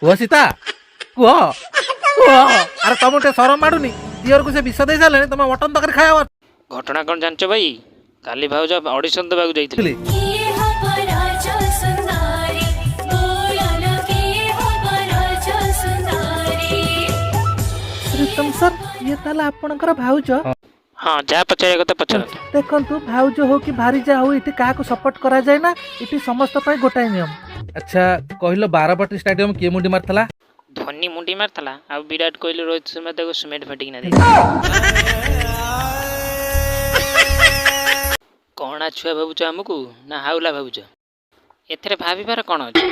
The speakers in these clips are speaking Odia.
କୁହ ସୀତା କୁହ କୁହ। ଆରେ ତମକୁ ଟିକେ ସରମ ମାଡୁନି? ଦିଅରକୁ ସେ ବିଷ ଦେଇ ସାରିଲେଣି, ତମେ ମଟନ ତରକାରୀ ଖାଇବ। ଘଟଣା କ'ଣ ଜାଣିଛ ଭାଇ? କାଲି ଭାଉଜ ଅଡିସନ ଦେବାକୁ ଯାଇଥିଲି। ପ୍ରୀତମ ସାର୍, ଇଏ ତାହେଲେ ଆପଣଙ୍କର ଭାଉଜ? ହଁ, ଯାହା ପଚାରିବା କଥା ପଚାରନ୍ତୁ। ଦେଖନ୍ତୁ, ଭାଉଜ ହଉ କି ଭାରିଜା ହଉ, ଏଠି କାହାକୁ ସପୋର୍ଟ କରାଯାଏ ନା। ଏଠି ସମସ୍ତ ପାଇଁ ଗୋଟାଏ ନିୟମ। ଆଚ୍ଛା କହିଲ, ବାରବାଟୀ ଷ୍ଟାଡିୟମ କିଏ ମୁଣ୍ଡି ମାରିଥିଲା? ଧୋନି ମୁଣ୍ଡି ମାରିଥିଲା, ଆଉ ବିରାଟ କୋହଲି ରୋହିତ ଶର୍ମା ତାକୁ ସିମେଣ୍ଟ ଫାଟିକିନା ଦେଇ। କଣା ଛୁଆ ଭାବୁଛ ଆମକୁ ନା ହାଉଲା ଭାବୁଛ? ଏଥିରେ ଭାବିବାର କ'ଣ ଅଛି?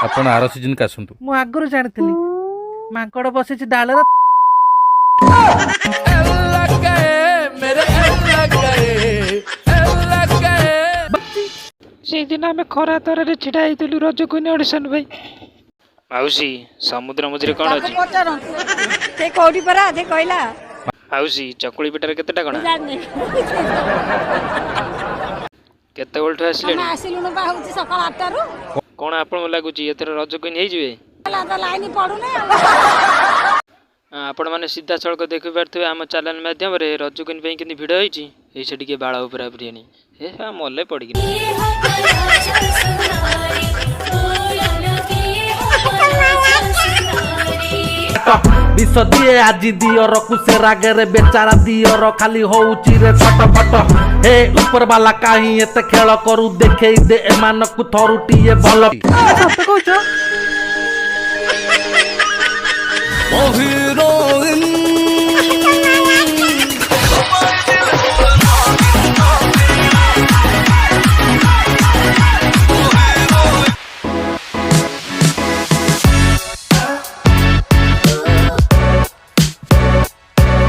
ଆପଣ ଆର ସିଜିନ୍ କୁ ଆସନ୍ତୁ। ମୁଁ ଆଗରୁ ଜାଣିଥିଲି ମାଙ୍କଡ ବସିଛି ଡାଳରେ। ସେଇଦିନ ଆମେ ଖରା ତରାରେ ଛିଡା ହେଇଥିଲୁ ରଜ କୁଇନ ଅଡିସନ ପାଇଁ। ମାଉସୀ, ସମୁଦ୍ର ମଝିରେ କ'ଣ ଅଛି? ସେ କୋଉଠି ପରା ସେ କହିଲା। ମାଉସୀ, ଚକୁଳି ପିଠାରେ କେତେଟା କଣା? କେତେବେଳଠୁ ଆସିଲେଣି? ଆସିଲୁଣୁ ବା ହଉଛି ସକାଳ 8ଟାରୁ। କ'ଣ ଆପଣଙ୍କୁ ଲାଗୁଛି ଏଥର ରଜ କୁଇନ ହେଇଯିବେ? ଲାଇନ ପଡୁନି। ଆପଣମାନେ ସିଧାସଳଖ ଦେଖିପାରୁଥିବେ ଆମ ଚ୍ୟାନେଲ ମାଧ୍ୟମରେ ରଜ କୁଇନ ପାଇଁ କେମିତି ଭିଡ଼ ହେଇଛି। ଏଇ ସେ ଟିକେ ବାଳ ଉପରେ ବିରିୟାନୀ ହେ ମଲେ ପଡ଼ିକି। ବିଷ ଦିଏ ଆଜି ଦିଅରକୁ, ସେ ରାଗରେ ବେଚାରା ଦିଅର ଖାଲି ହଉଛି ରେ ଛଟ ଫଟ। ହେ ଉପର ବାଲା କାହିଁ ଏତେ ଖେଳ କରୁ, ଦେଖେଇ ଦେ ଏମାନଙ୍କୁ ଥରୁଟିଏ ଭଲ। ସତ କହୁଛ?